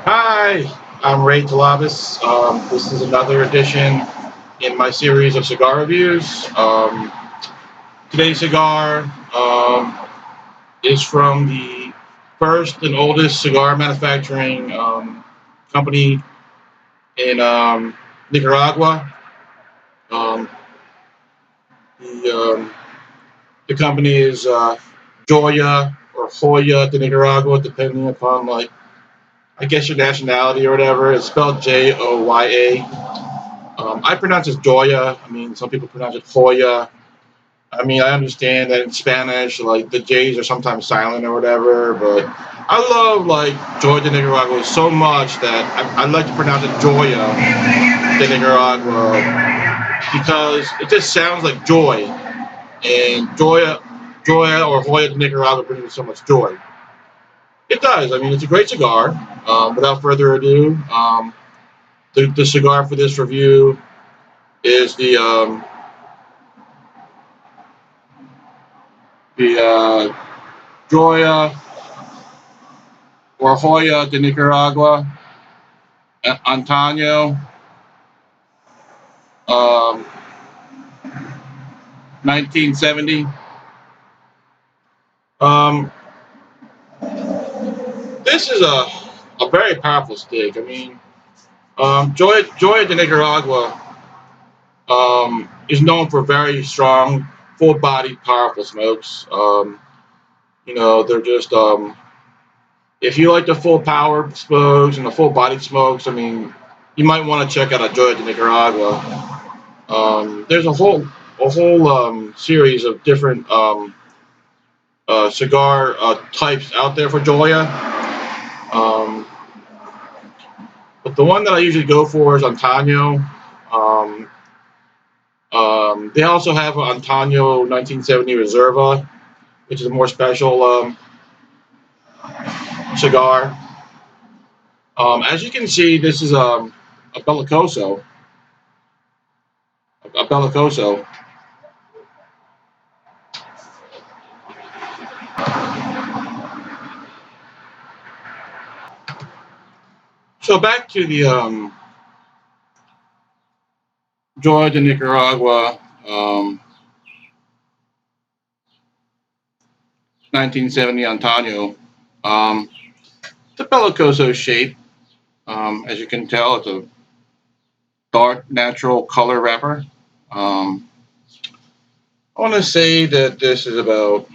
Hi, I'm Ray Talabas. This is another edition in my series of cigar reviews. Today's cigar is from the first and oldest cigar manufacturing company in Nicaragua. Um, the, um, the company is Joya or Joya de Nicaragua, depending upon I guess your nationality or whatever. It's spelled Joya. I pronounce it Joya. I mean, some people pronounce it Joya. I mean, I understand that in Spanish, like the J's are sometimes silent or whatever, but I love Joya de Nicaragua so much that I like to pronounce it Joya de Nicaragua because it just sounds like joy, and Joya or Joya de Nicaragua brings me so much joy. It does. I mean, it's a great cigar. Without further ado, the cigar for this review is the Joya or Joya de Nicaragua Antano, um, 1970. Um, this is a very powerful stick. I mean, Joya de Nicaragua is known for very strong, full-bodied, powerful smokes. They're just if you like the full power smokes and the full bodied smokes, I mean, you might want to check out a Joya de Nicaragua. There's a whole series of different cigar types out there for Joya. Um, but the one that I usually go for is Antano. Um, they also have an Antano 1970 Reserva, which is a more special cigar. As you can see, this is a Bellicoso. A Bellicoso. So back to the Joya de Nicaragua 1970 Antano. Um, it's a Bellicoso shape. As you can tell, it's a dark natural color wrapper. Um, I want to say that this is about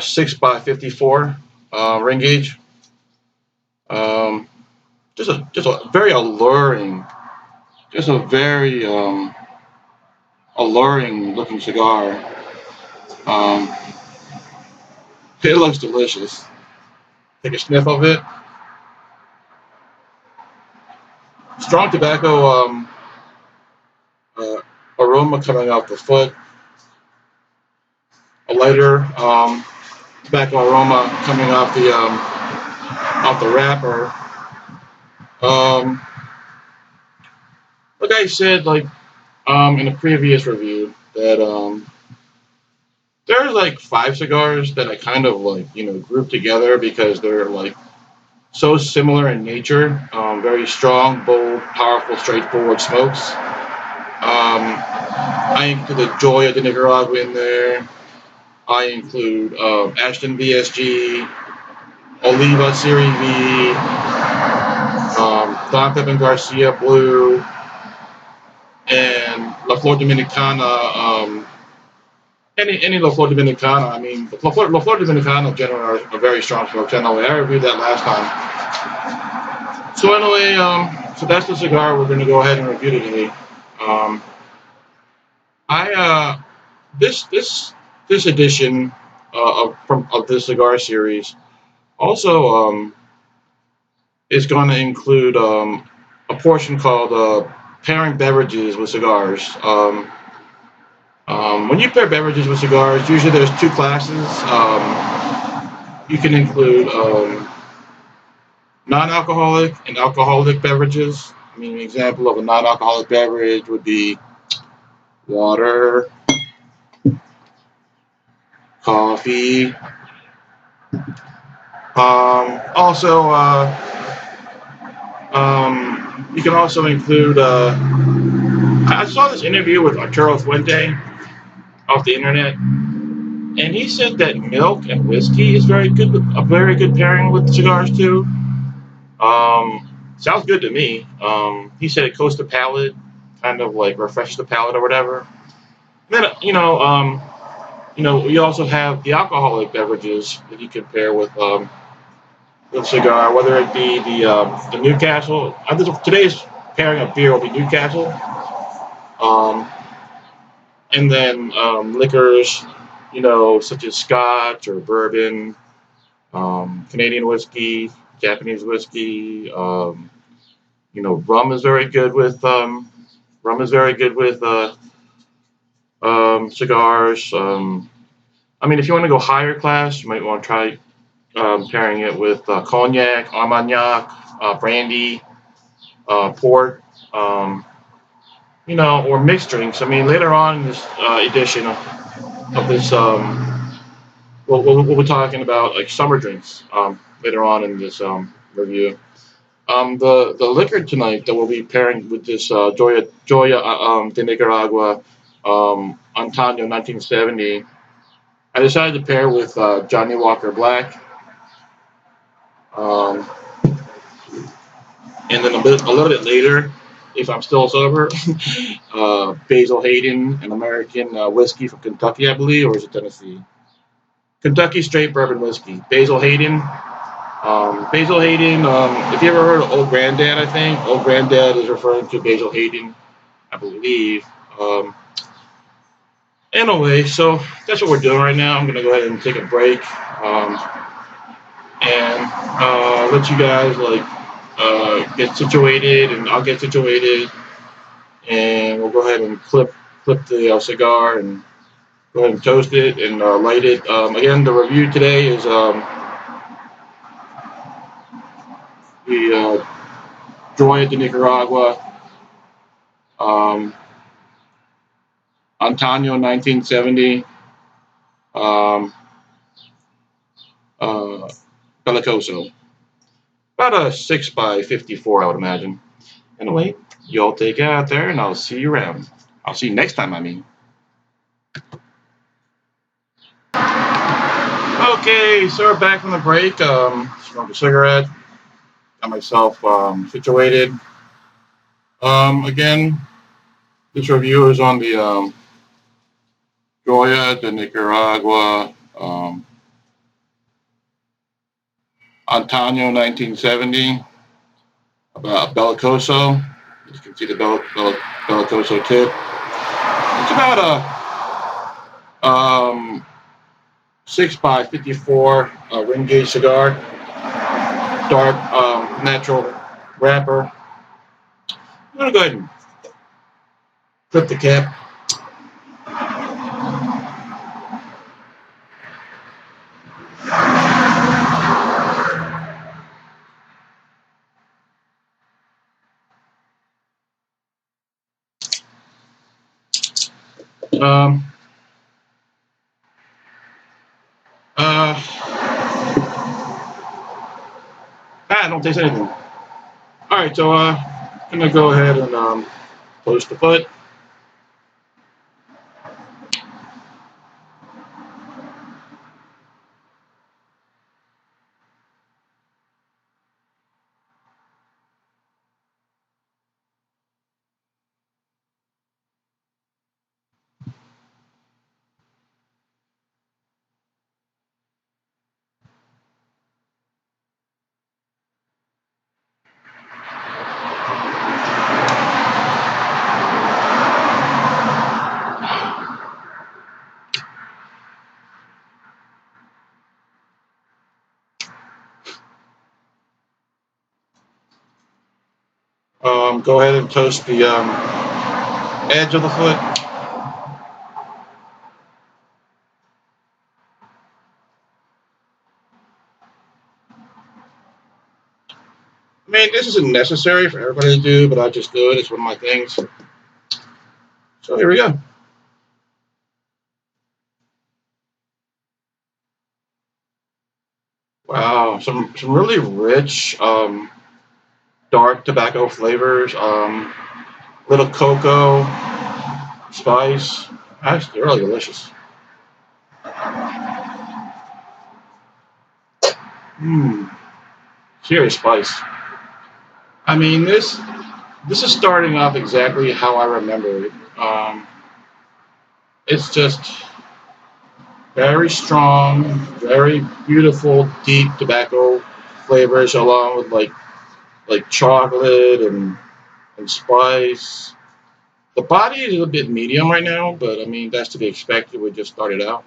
6 by 54 ring gauge. Um, just a very alluring, just a very alluring looking cigar. Um, it looks delicious. Take a sniff of it. Strong tobacco uh, aroma coming off the foot. A lighter tobacco aroma coming off the wrapper. Um, like I said, in a previous review, that there's like five cigars that I kind of group together because they're like so similar in nature. Very strong, bold, powerful, straightforward smokes. I include the Joya de Nicaragua in there. I include Ashton VSG, Oliva Serie V, Don Pepin Garcia Blue, and La Flor Dominicana. Any La Flor Dominicana. I mean, La Flor Dominicana in general are a very strong smokes. Anyway, I reviewed that last time. So anyway, so that's the cigar we're going to go ahead and review today. Um, I this edition of this cigar series also is going to include a portion called pairing beverages with cigars. When you pair beverages with cigars, usually there's two classes. You can include non-alcoholic and alcoholic beverages. I mean, an example of a non-alcoholic beverage would be water, coffee, Also, you can also include. I saw this interview with Arturo Fuente off the internet, and he said that milk and whiskey is very good, a very good pairing with cigars too. Sounds good to me. He said it coats the palate, kind of like refreshes the palate or whatever. Then we also have the alcoholic beverages that you can pair with cigar, whether it be the Newcastle. I think today's pairing of beer will be Newcastle, um, and then liquors, such as Scotch or bourbon, Canadian whiskey, Japanese whiskey. Rum is very good with cigars. I mean, if you want to go higher class, you might want to try pairing it with cognac, armagnac, brandy, port, or mixed drinks. I mean, later on in this edition of this, we'll be talking about like summer drinks later on in this review. The liquor tonight that we'll be pairing with this Joya de Nicaragua Antano 1970. I decided to pair with Johnny Walker Black, um, and then a little bit later, if I'm still sober, Basil Hayden, an American whiskey from Kentucky, I believe, or is it Tennessee? Kentucky straight bourbon whiskey. Basil Hayden. Basil Hayden. If you ever heard of Old Granddad, I think Old Granddad is referring to Basil Hayden, I believe. Um, anyway, so that's what we're doing right now. I'm gonna go ahead and take a break and let you guys get situated, and I'll get situated, and we'll go ahead and clip the cigar and go ahead and toast it and light it. Again, the review today is the Joya de Nicaragua um, Antano 1970 um, uh, Bellicoso. About a 6 by 54, I would imagine. Anyway, you all take care out there, and I'll see you around. I'll see you next time, I mean. Okay, so we're back from the break. Smoked a cigarette, got myself situated. Again, this review is on the Joya de Nicaragua Antano 1970, about Bellicoso. You can see the Bellicoso tip. It's about a 6 by 54 ring gauge cigar, dark natural wrapper. I'm gonna go ahead and flip the cap. Um, don't taste anything. All right, so I'm gonna go ahead and close the foot. Go ahead and toast the edge of the foot. I mean, this isn't necessary for everybody to do, but I just do it. It's one of my things. So here we go. Wow, some really rich dark tobacco flavors. Little cocoa spice. Actually, really delicious. Mmm, serious spice. I mean, this is starting off exactly how I remember it. It's just very strong, very beautiful, deep tobacco flavors, along with like chocolate and spice. The body is a bit medium right now, but I mean that's to be expected. We just started out.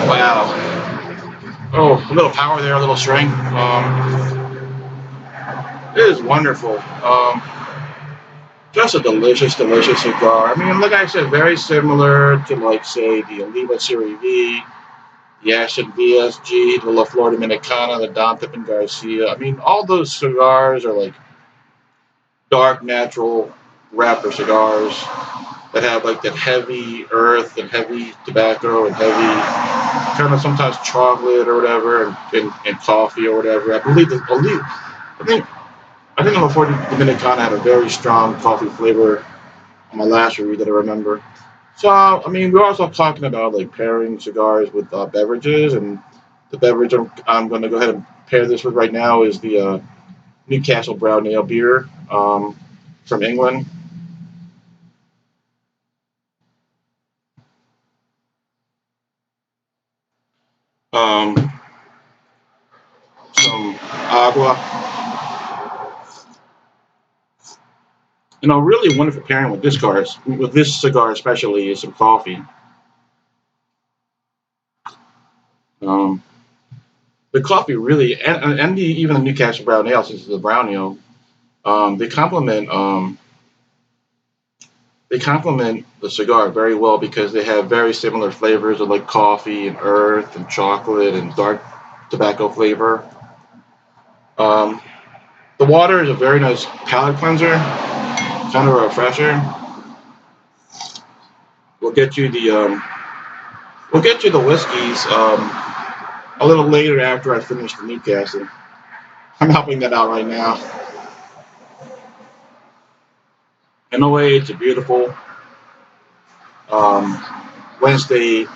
Wow. Oh, a little power there, a little strength. It is wonderful. Just a delicious, delicious cigar. I mean, like I said, very similar to like say the Oliva Serie V, the Ashton VSG, the La Flor Dominicana, the Don Pippin Garcia. I mean, all those cigars are like dark, natural wrapper cigars that have like that heavy earth and heavy tobacco and heavy kind of sometimes chocolate or whatever and coffee or whatever. I think I think the Ford Dominicana had a very strong coffee flavor on my last review that I remember. So I mean, we're also talking about like pairing cigars with beverages, and the beverage I'm going to go ahead and pair this with right now is the Newcastle Brown Ale beer from England. Um, some agua. Really wonderful pairing with this cigar especially is some coffee. Um, the coffee really, and even the Newcastle Brown Ale, since it's a brown ale, um, they complement um, they complement the cigar very well because they have very similar flavors of like coffee and earth and chocolate and dark tobacco flavor. Um, the water is a very nice palate cleanser, kind of a refresher. We'll get you the we'll get you the whiskeys a little later after I finish the Newcastle. I'm helping that out right now. In a way, it's a beautiful um, Wednesday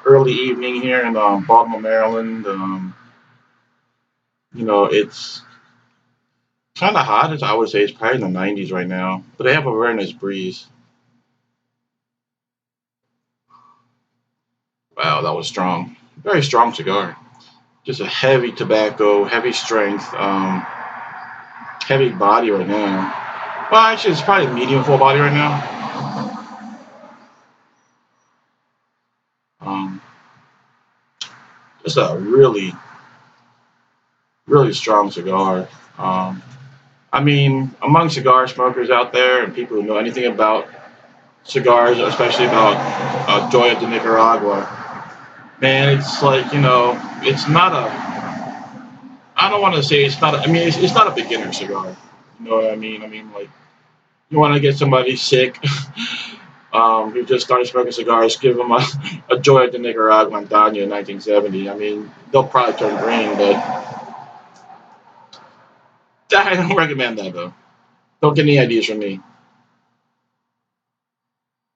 early evening here in Baltimore, Maryland. It's kind of hot, as I would say. It's probably in the 90s right now, but they have a very nice breeze. Wow, that was strong. Very strong cigar. Just a heavy tobacco, heavy strength, heavy body right now. Well, actually, it's probably medium full body right now. Um, just a really, really strong cigar. Um, I mean, among cigar smokers out there and people who know anything about cigars, especially about Joya de Nicaragua, man, it's like, it's not I don't want to say it's not, it's not a beginner cigar. You know what I mean? I mean, like, you want to get somebody sick who just started smoking cigars, give them a Joya de Nicaragua Antano in 1970. I mean, they'll probably turn green, but I don't recommend that, though. Don't get any ideas from me.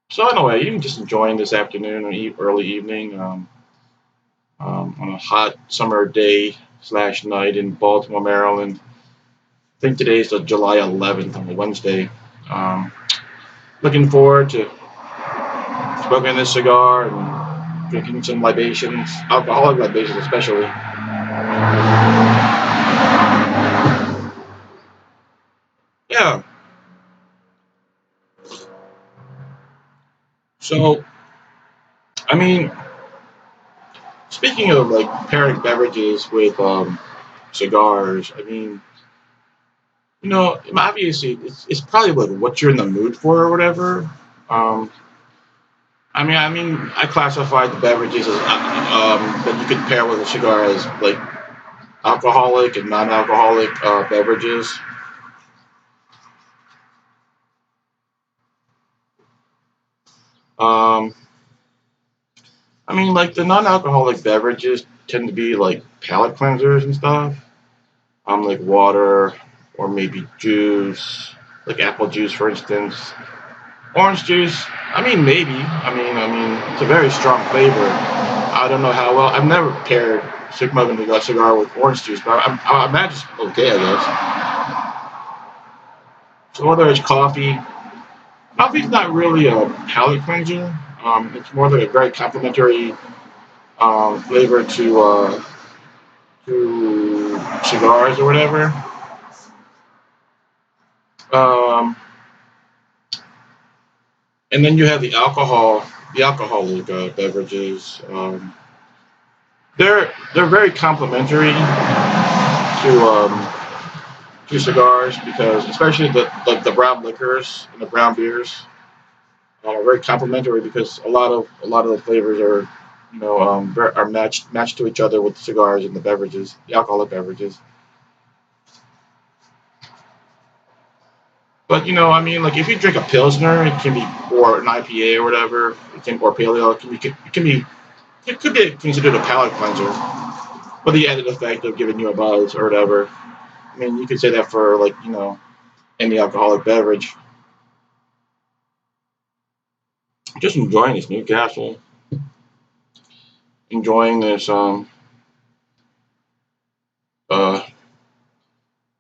So anyway, you can just enjoying this afternoon or early evening on a hot summer day slash night in Baltimore, Maryland. I think today is the July 11th on a Wednesday. Um, Looking forward to smoking this cigar and drinking some libations, alcoholic libations especially. Yeah. So I mean, speaking of like pairing beverages with cigars, I mean, obviously it's probably like what you're in the mood for or whatever. Um, I classify the beverages as that you could pair with a cigar as like alcoholic and non-alcoholic beverages. Um, I mean, like the non-alcoholic beverages tend to be like palate cleansers and stuff. Like water or maybe juice, like apple juice, for instance. Orange juice. I mean, maybe. I mean, it's a very strong flavor. I don't know how well. I've never paired smoking a cigar with orange juice, but I imagine it's okay. I guess. So whether it's coffee, coffee's not really a palate cleanser. It's more like a very complementary flavor to cigars or whatever. Um, and then you have the alcoholic beverages. They're very complementary to cigars because especially the like the brown liquors and the brown beers are very complementary because a lot of the flavors are are matched to each other with the cigars and the beverages, the alcoholic beverages. But I mean, like if you drink a pilsner, it can be or an IPA or whatever, or pale ale, it could be considered a palate cleanser for the added effect of giving you a buzz or whatever. I mean, you could say that for like any alcoholic beverage. Just enjoying this Newcastle, enjoying this uh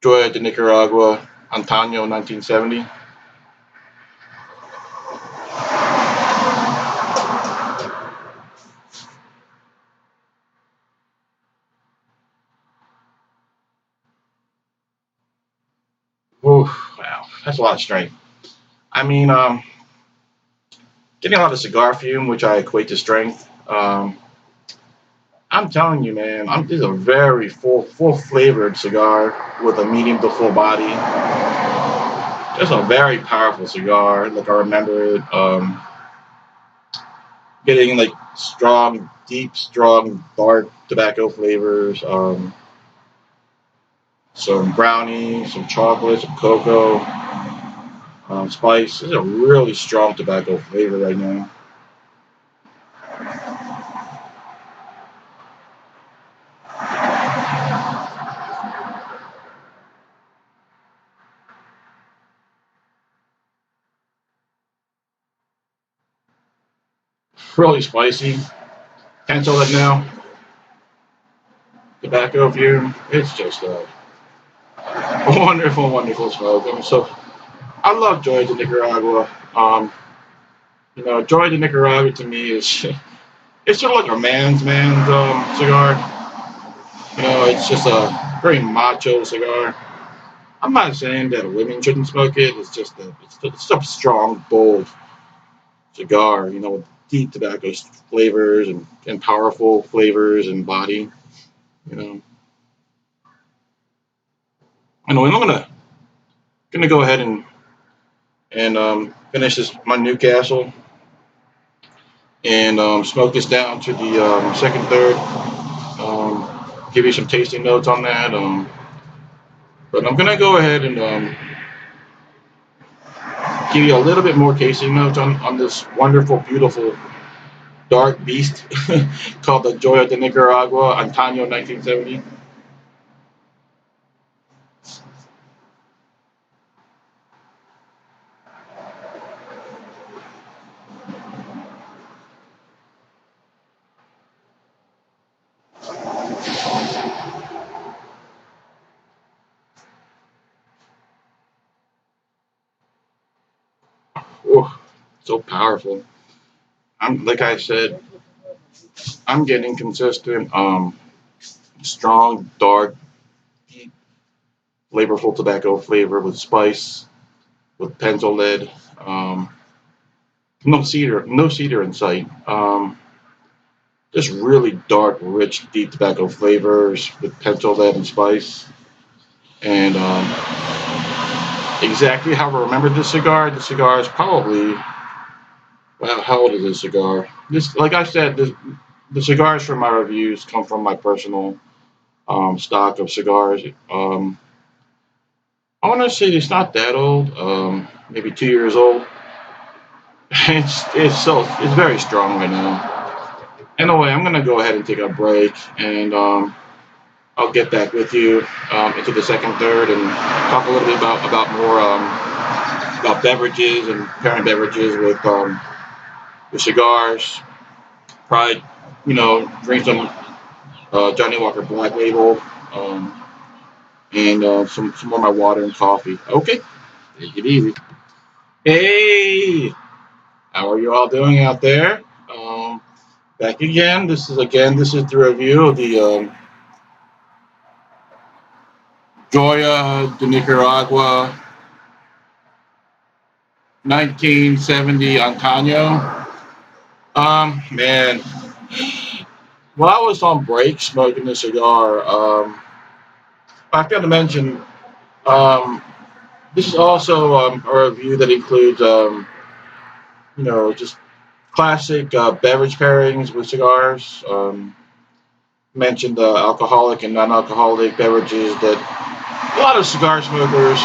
Joya de Nicaragua Antano 1970. Ooh, wow, that's a lot of strength. I mean, getting a lot of cigar fume, which I equate to strength. I'm telling you, man, this is a very full flavored cigar with a medium to full body. Just a very powerful cigar. Like I remember it, getting like strong, deep, strong, dark tobacco flavors. Some brownie, some chocolate, some cocoa, spice. This is a really strong tobacco flavor right now. Really spicy. Can't tell that now. Tobacco fume. It's just a wonderful, wonderful smoke. I love Joy de Nicaragua. Joy de Nicaragua to me is it's sort of like a man's cigar. It's just a very macho cigar. I'm not saying that women shouldn't smoke it. It's a strong, bold cigar. With deep tobacco flavors and powerful flavors and body. You know, and I'm gonna go ahead and finish this my Newcastle and smoke this down to the second, third. Give you some tasting notes on that. But I'm gonna go ahead and give you a little bit more tasting notes on this wonderful, beautiful, dark beast called the Joya de Nicaragua Antano 1970. Oh, so powerful. I'm like I said, I'm getting consistent, strong, dark, deep, flavorful tobacco flavor with spice, with pencil lead. No cedar in sight. Just really dark, rich, deep tobacco flavors with pencil lead and spice. And exactly how I remember this cigar. The cigar is probably well, how old is this cigar? This, like I said, the cigars from my reviews come from my personal stock of cigars. I want to say it's not that old, maybe 2 years old. It's very strong right now. Anyway, I'm gonna go ahead and take a break, and I'll get back with you into the second third and talk a little bit about more about beverages and pairing beverages with cigars. Probably, drink some Johnny Walker Black Label, um, and some more of my water and coffee. Okay, take it easy. Hey, how are you all doing out there? Back again. This is the review of the Joya de Nicaragua 1970 Antano. Man, when I was on break smoking a cigar, I forgot to mention um, this is also a review that includes just classic beverage pairings with cigars. Mentioned alcoholic and non-alcoholic beverages that a lot of cigar smokers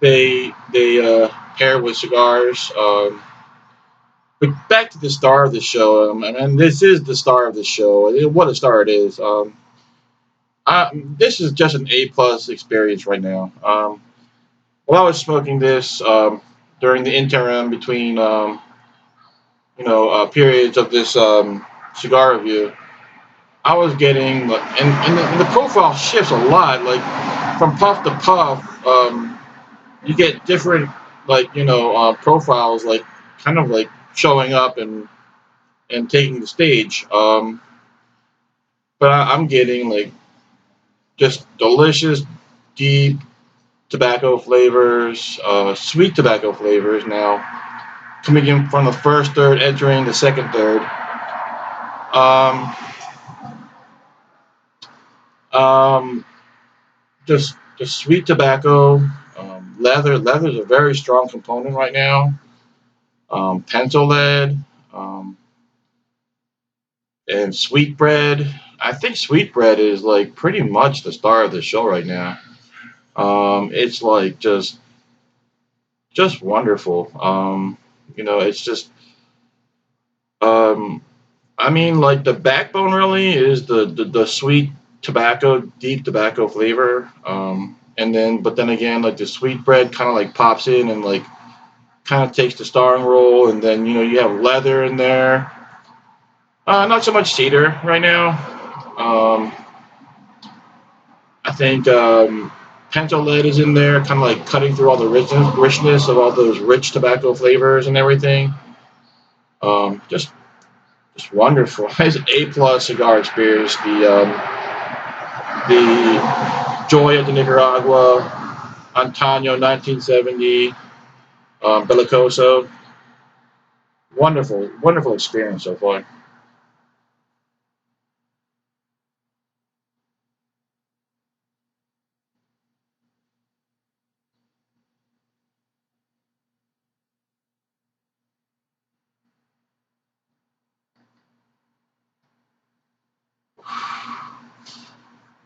they pair with cigars. But back to the star of the show, and this is the star of the show. What a star it is! This is just an A+ experience right now. While I was smoking this during the interim between periods of this cigar review, I was getting and the profile shifts a lot. Like from puff to puff, you get different profiles, like kind of like showing up and taking the stage. But I'm getting like just delicious, deep tobacco flavors, sweet tobacco flavors now coming in from the first third, entering the second third. Um, um, just sweet tobacco, leather. Leather is a very strong component right now. Pencil lead, um, and sweetbread. I think sweetbread is like pretty much the star of the show right now. It's like just wonderful. It's just um, I mean, like the backbone really is the sweet tobacco, deep tobacco flavor. But then again, like the sweetbread kind of like pops in and like kind of takes the starring role, and then you have leather in there. Not so much cedar right now. Um, I think Pinto lead is in there, kind of like cutting through all the richness of all those rich tobacco flavors and everything. Just wonderful. It's an A+ cigar experience. The Joya de Nicaragua Antano 1970 Bellicoso. Wonderful, wonderful experience so far.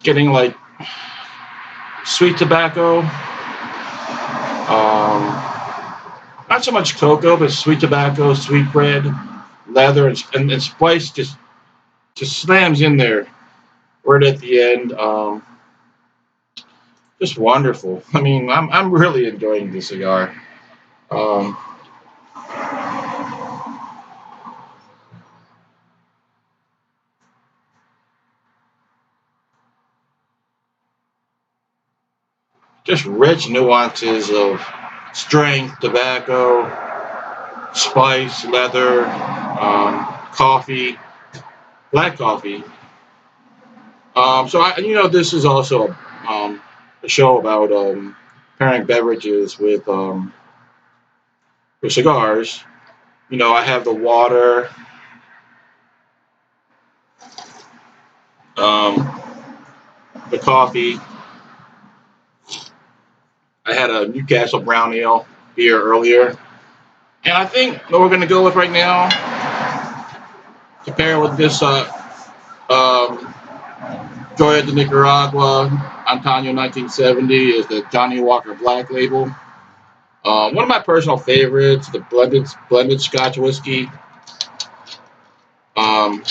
Getting like sweet tobacco, not so much cocoa, but sweet tobacco, sweet bread, leather, and spice just slams in there right at the end. Just wonderful. I mean, I'm really enjoying this cigar. Um, just rich nuances of strength, tobacco, spice, leather, coffee, black coffee. This is also a show about pairing beverages with cigars. I have the water, um, the coffee. I had a Newcastle Brown Ale beer earlier, and I think what we're going to go with right now to pair with this um, Joya de Nicaragua Antano 1970 is the Johnny Walker Black Label. One of my personal favorites, the blended Scotch whiskey. Um,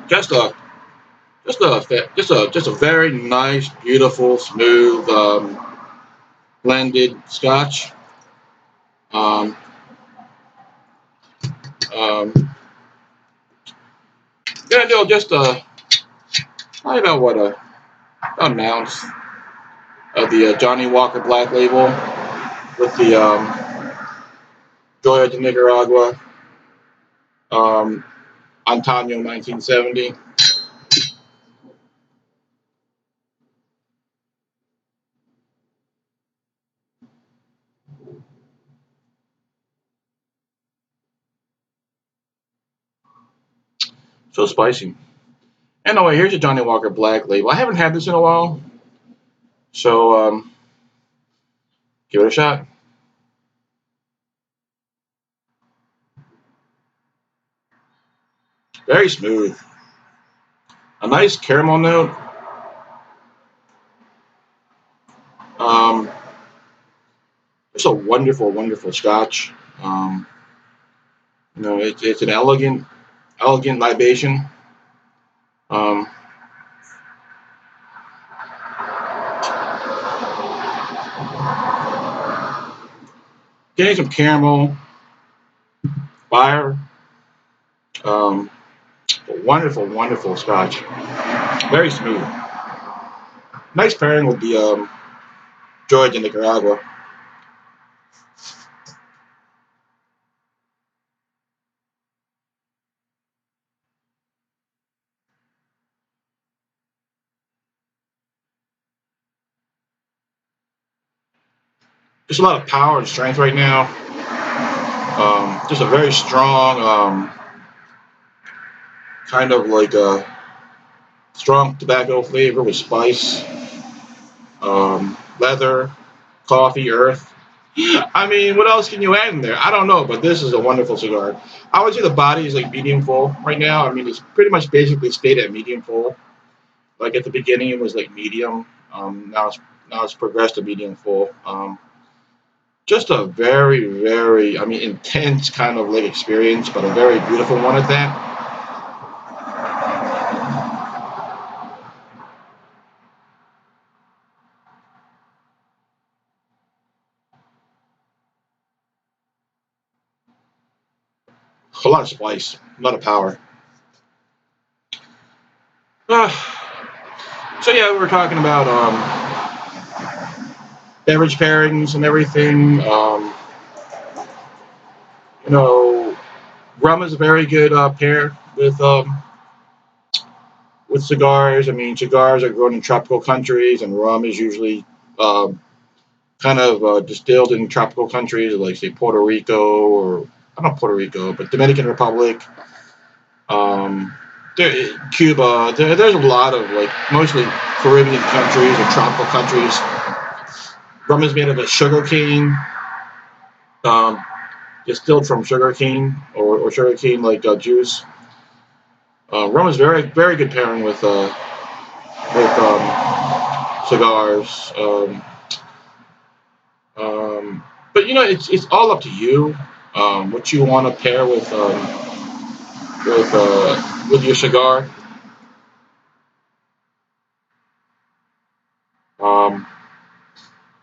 just a just a very nice, beautiful, smooth blended Scotch. Um, um, Gonna do just probably about an ounce of the Johnny Walker Black Label with the Joya de Nicaragua Antano 1970. So spicy. Anyway, here's a Johnny Walker Black Label. I haven't had this in a while, so give it a shot. Very smooth. A nice caramel note. Um, it's a wonderful, wonderful Scotch. Um, it's an elegant libation. Um, Getting some caramel, fire. Um, a wonderful, wonderful Scotch. Very smooth. Nice pairing with the Joya de Nicaragua. Just a lot of power and strength right now. Just a very strong, kind of like a strong tobacco flavor with spice, leather, coffee, earth. I mean, what else can you add in there? I don't know, but this is a wonderful cigar. I would say the body is like medium full right now. I mean, it's pretty much basically stayed at medium full. Like at the beginning, it was like medium. Now it's progressed to medium full. Just a very, very, I mean, intense kind of like experience, but a very beautiful one at that. A lot of spice, a lot of power. Uh, so yeah, we were talking about beverage pairings and everything. You know, rum is a very good pair with cigars. I mean, cigars are grown in tropical countries, and rum is usually um, kind of distilled in tropical countries, like say Puerto Rico or not Puerto Rico, but Dominican Republic, um, Cuba. There's a lot of like mostly Caribbean countries or tropical countries. Rum is made of a sugar cane, um, distilled from sugar cane or sugar cane like juice. Rum is very good pairing with cigars. But you know, it's all up to you what you want to pair with your cigar. Um,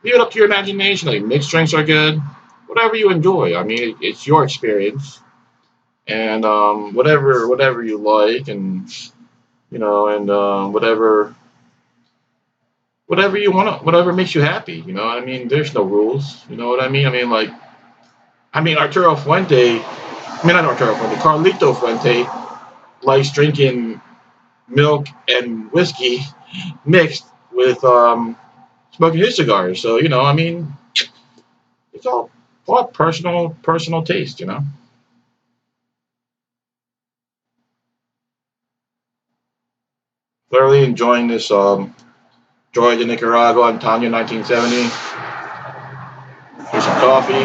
Leave it up to your imagination. Like mixed drinks are good, whatever you enjoy. I mean, it's your experience, and whatever you like, and you know, and whatever you want, whatever makes you happy. You know, I mean, there's no rules. You know what I mean? I mean, like, Arturo Fuente. I mean, not Arturo Fuente. Carlito Fuente likes drinking milk and whiskey mixed with smoking his cigars. So you know, I mean, it's all personal taste. You know. Thoroughly enjoying this Joya de Nicaragua Antano 1970. Here's some coffee,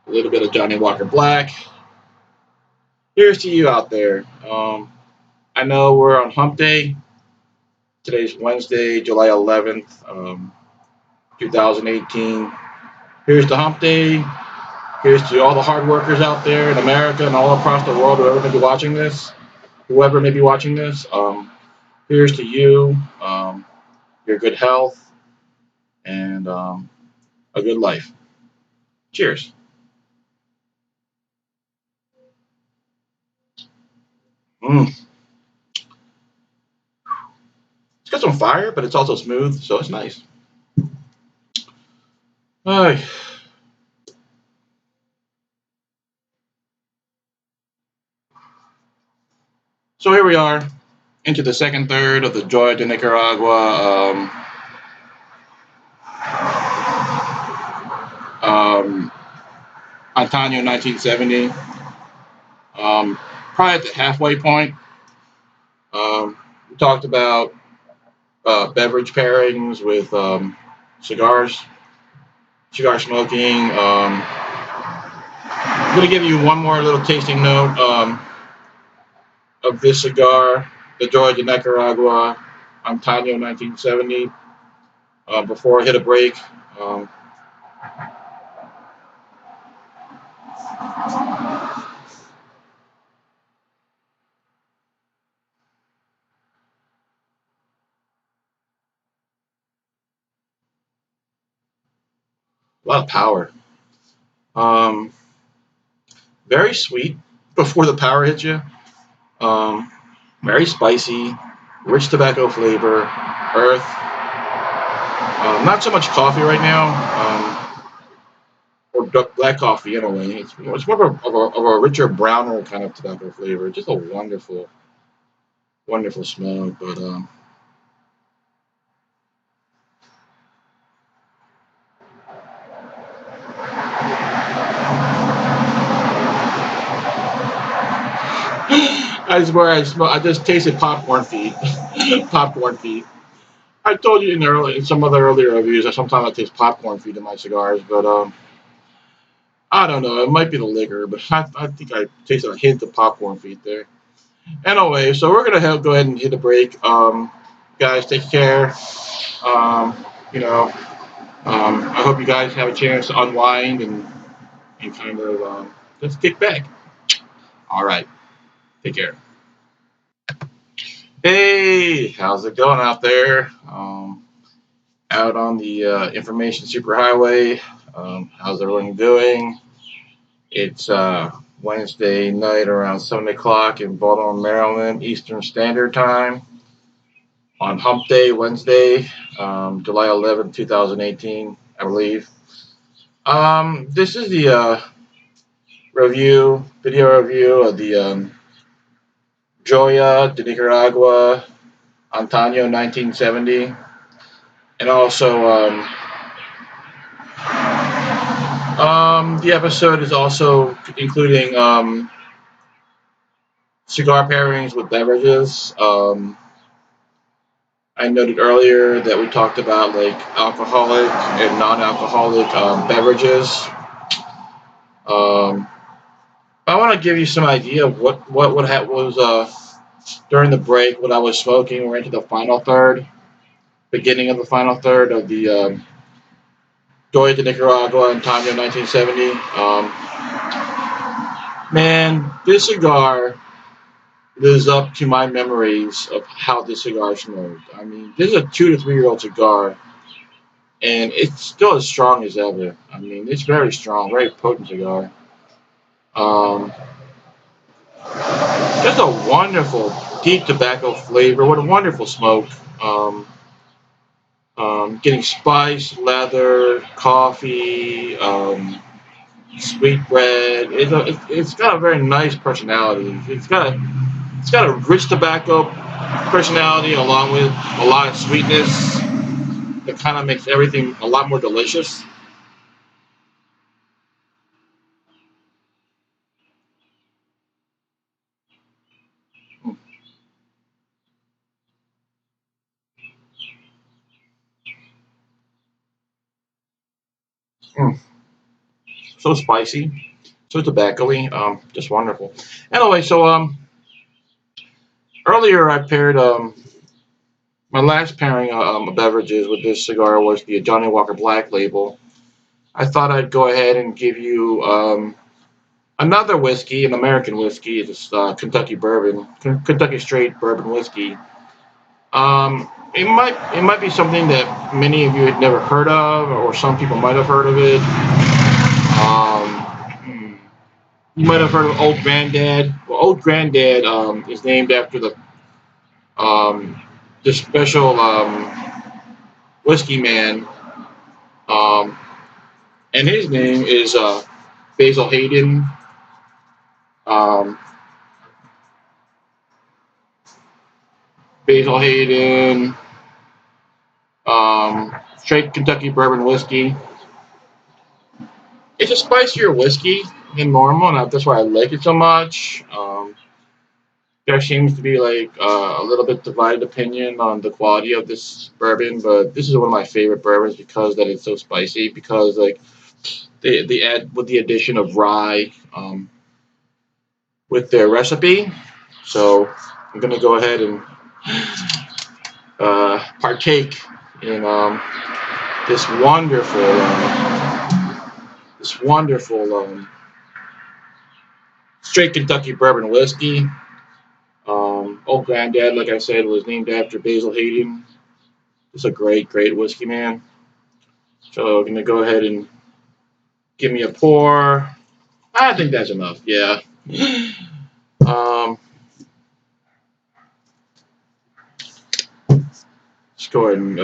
a little bit of Johnny Walker Black. Here's to you out there. I know we're on hump day. Today's Wednesday, July 11th, 2018. Here's the hump day. Here's to all the hard workers out there in America and all across the world, whoever may be watching this. Here's to you, your good health, and a good life. Cheers. Mm. It's got some fire, but it's also smooth, so it's nice. All right. So here we are, into the second third of the Joya de Nicaragua um, Antano 1970. Probably at the halfway point. We talked about beverage pairings with cigars, cigar smoking. I'm going to give you one more little tasting note of this cigar, the Joya de Nicaragua Antano 1970, before I hit a break. Um, a lot of power. Um, Very sweet before the power hits you. Um, Very spicy, rich tobacco flavor, earth. Not so much coffee right now, or black coffee in a way. It's more of a richer, browner kind of tobacco flavor. Just a wonderful, wonderful smoke. But I swear I just tasted popcorn feet. Popcorn feet. I told you in some other earlier reviews that sometimes I taste popcorn feet in my cigars, but I don't know. It might be the liquor, but I think I tasted a hint of popcorn feet there. Anyway, so we're gonna go ahead and hit a break. Guys, take care. Um, you know, I hope you guys have a chance to unwind and kind of just kick back. All right, take care. Hey, how's it going out there? Out on the information superhighway. How's everyone doing? It's Wednesday night around 7 o'clock in Baltimore, Maryland, Eastern Standard Time on Hump Day, Wednesday, July 11th, 2018, I believe. This is the video review of the Joya de Nicaragua Antano 1970. And also, the episode is also including cigar pairings with beverages. I noted earlier that we talked about like alcoholic and non-alcoholic beverages. Um, I want to give you some idea of what was during the break what I was smoking. We're into the final third, beginning of the final third of the Joya de Nicaragua and Tanya 1970. Man, this cigar lives up to my memories of how this cigar smoked. I mean, this is a 2 to 3 year old cigar, and it's still as strong as ever. I mean, it's very strong, very potent cigar. Um, just a wonderful deep tobacco flavor. What a wonderful smoke. Um, Getting spice, leather, coffee, sweet bread. It's got a very nice personality. It's got a rich tobacco personality along with a lot of sweetness that kind of makes everything a lot more delicious. Mm, mm. So spicy, so tobacco-y, just wonderful. Anyway, so earlier I paired My last pairing of beverages with this cigar was the Johnny Walker Black Label. I thought I'd go ahead and give you another whiskey, an American whiskey. It's Kentucky bourbon, Kentucky straight bourbon whiskey. It might be something that many of you had never heard of, or some people might have heard of it. Hmm, you might have heard of Old Granddad. Well, Old Granddad is named after um, the special whiskey man, um, and his name is Basil Hayden. Um, Basil Hayden, straight Kentucky bourbon whiskey. It's a spicier whiskey than normal, and that's why I like it so much. There seems to be like a little bit divided opinion on the quality of this bourbon, but this is one of my favorite bourbons because that it's so spicy. Because like they add with the addition of rye with their recipe. So I'm gonna go ahead and partake in this wonderful, this wonderful straight Kentucky bourbon whiskey. Old Granddad, like I said, was named after Basil Hayden. It's a great, great whiskey, man. So I'm gonna go ahead and give me a pour. I think that's enough. Yeah. Um, let's go ahead and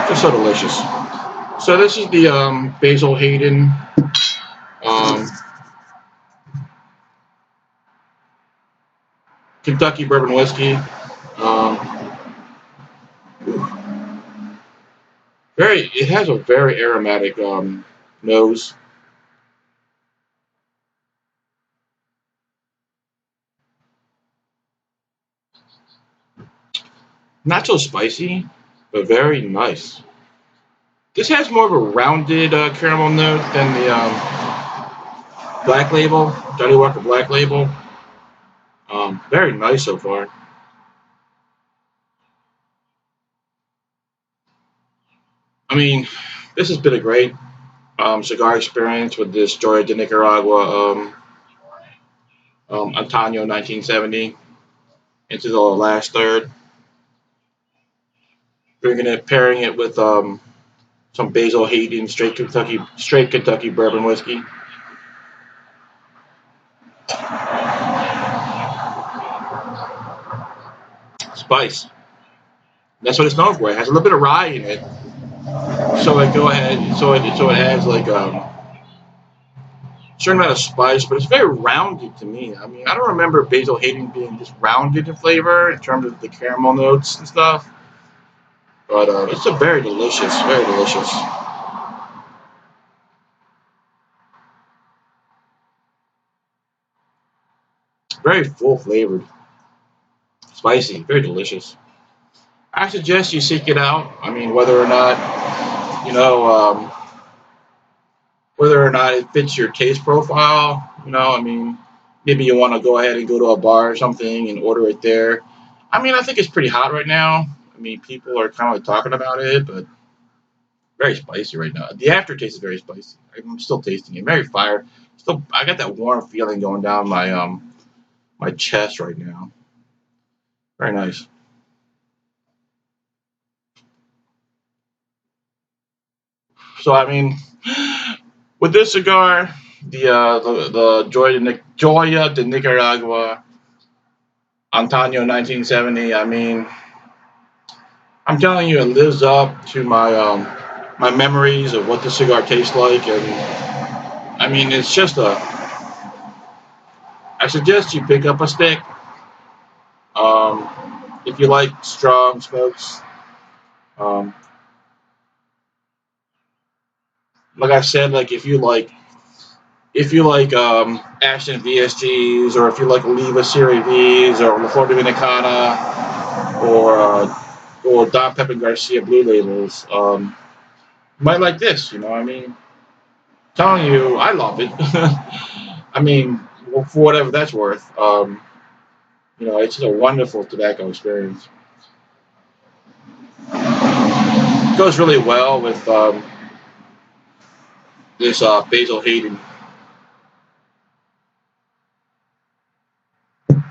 just so delicious. So this is the Basil Hayden um, Kentucky bourbon whiskey. Um, it has a very aromatic nose. Not so spicy, but very nice. This has more of a rounded caramel note than the Black Label, Johnny Walker Black Label. Very nice so far. I mean, this has been a great cigar experience with this Joya de Nicaragua Antano 1970 into the last third. Bringing it, pairing it with some Basil Hayden straight Kentucky bourbon whiskey. Spice. That's what it's known for. It has a little bit of rye in it, so it go ahead. So it adds like certain amount of spice, but it's very rounded to me. I mean, I don't remember Basil Hayden being this rounded in flavor in terms of the caramel notes and stuff. But it's a very delicious, very full flavored, spicy, very delicious. I suggest you seek it out. I mean, you know, whether or not it fits your taste profile. I mean, maybe you want to go ahead and go to a bar or something and order it there. I mean, I think it's pretty hot right now. I mean, people are kind of like talking about it, but very spicy right now. The aftertaste is very spicy. I'm still tasting it. Very fire. Still, I got that warm feeling going down my chest right now. Very nice. So I mean, with this cigar, the Joya de Nicaragua Antano 1970. I mean, I'm telling you, it lives up to my memories of what the cigar tastes like, and I mean, it's just a. I suggest you pick up a stick. Um, if you like strong smokes, um, like I said, like if you like Ashton VSGs, or if you like Oliva Serie Vs, or La Flor Dominicana, or Don Pepin Garcia Blue Labels, you might like this. I mean, Telling you, I love it. I mean, for whatever that's worth. It's just a wonderful tobacco experience. It goes really well with this Basil Hayden.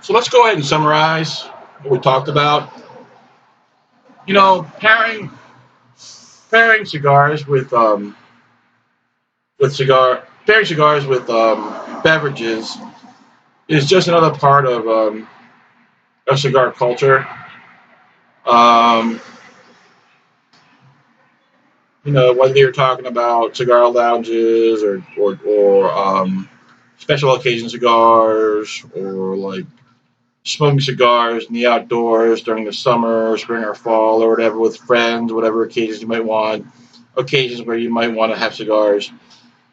So let's go ahead and summarize what we talked about. Pairing cigars with cigar pairing cigars with beverages is just another part of cigar culture. Um, whether you're talking about cigar lounges or special occasion cigars or like smoking cigars in the outdoors during the summer, spring, or fall, or whatever with friends, whatever occasions you might want, occasions where you might want to have cigars.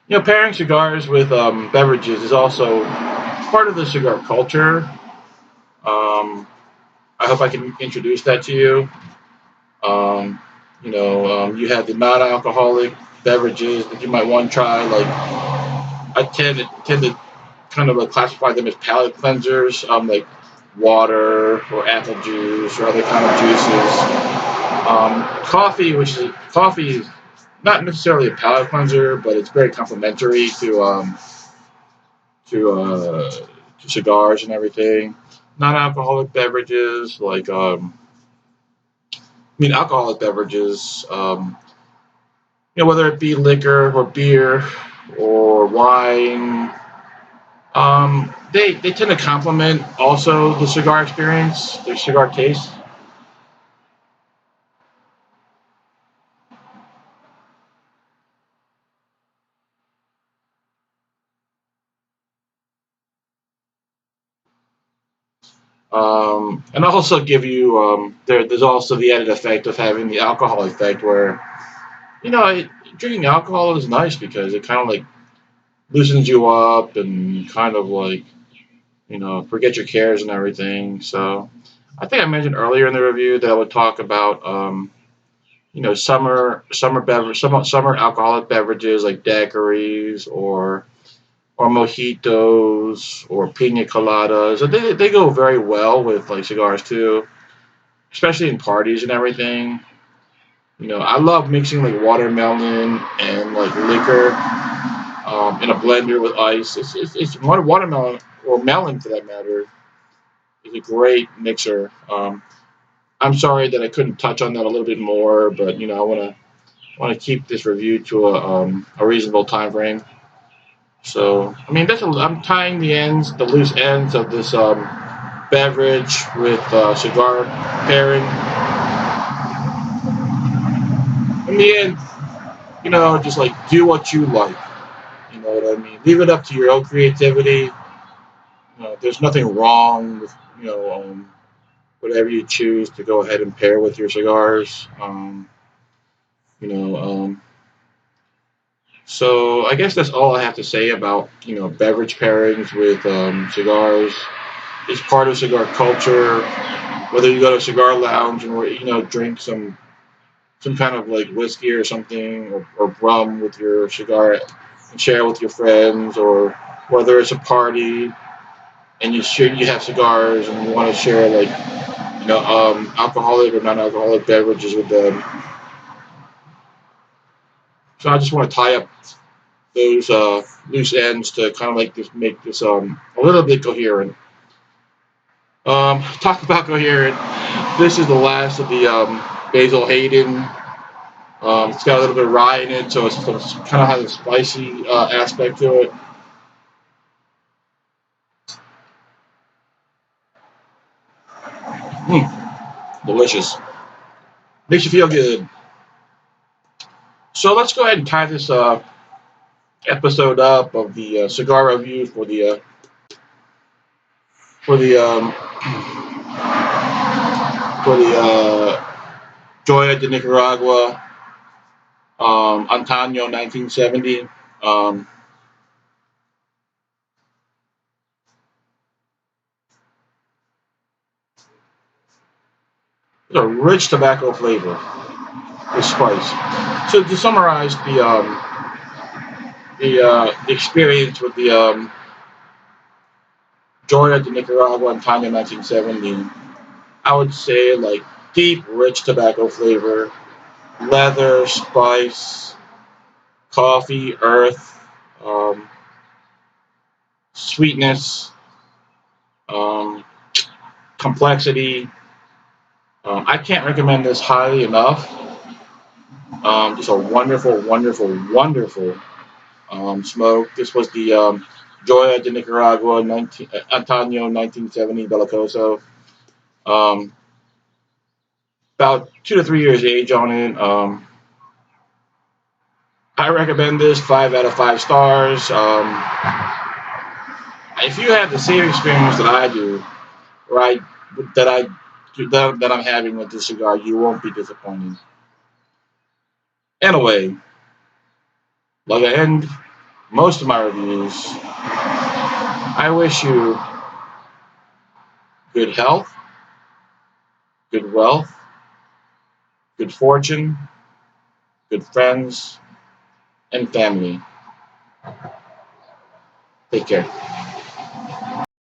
Pairing cigars with beverages is also part of the cigar culture. Um, I hope I can introduce that to you. Um, you have the non-alcoholic beverages that you might want to try. Like I tend to kind of classify them as palate cleansers, like water or apple juice or other kind of juices. Coffee is not necessarily a palate cleanser, but it's very complementary to uh, to cigars and everything. Non-alcoholic beverages like alcoholic beverages. Whether it be liquor or beer or wine. They tend to complement also the cigar experience, the cigar taste. And also give you there's also the added effect of having the alcohol effect where drinking alcohol is nice because it kind of like loosens you up and kind of like forget your cares and everything. So I think I mentioned earlier in the review that I would talk about summer alcoholic beverages like daiquiris or mojitos or pina coladas. So they go very well with like cigars too, especially in parties and everything. I love mixing like watermelon and like liquor in a blender with ice. It's watermelon or melon for that matter is a great mixer. I'm sorry that I couldn't touch on that a little bit more, but I want to keep this review to a reasonable time frame. So I mean I'm tying the loose ends of this beverage with cigar pairing. In the end, just like do what you like. You know what I mean? Leave it up to your own creativity. There's nothing wrong with whatever you choose to go ahead and pair with your cigars. You know, um, so I guess that's all I have to say about beverage pairings with cigars. It's part of cigar culture. Whether you go to a cigar lounge and drink some kind of like whiskey or something or rum with your cigar and share it with your friends, or whether it's a party and you have cigars and you want to share like alcoholic or non-alcoholic beverages with them. So I just want to tie up those loose ends to kind of like just make this a little bit coherent. Talk about coherent. This is the last of the Basil Hayden. It's got a little bit of rye in it, so it's kind of has a spicy aspect to it. Delicious. Makes you feel good. So let's go ahead and tie this episode up of the cigar review for the for the Joya de Nicaragua Antano 1970. Um, it's a rich tobacco flavor with spice. So to summarize the experience with the Joya de Nicaragua Antano 1970, I would say like deep, rich tobacco flavor, leather, spice, coffee, earth, um, sweetness, um, complexity. I can't recommend this highly enough. Just a wonderful, wonderful, wonderful smoke. This was the Joya de Nicaragua Antonio 1970 Belicoso. Um, about 2 to 3 years age on it. I recommend this 5 out of 5 stars. If you have the same experience that I do, right, that I that I'm having with this cigar, you won't be disappointed. Anyway, like I end most of my reviews, I wish you good health, good wealth, good fortune, good friends, and family. Take care.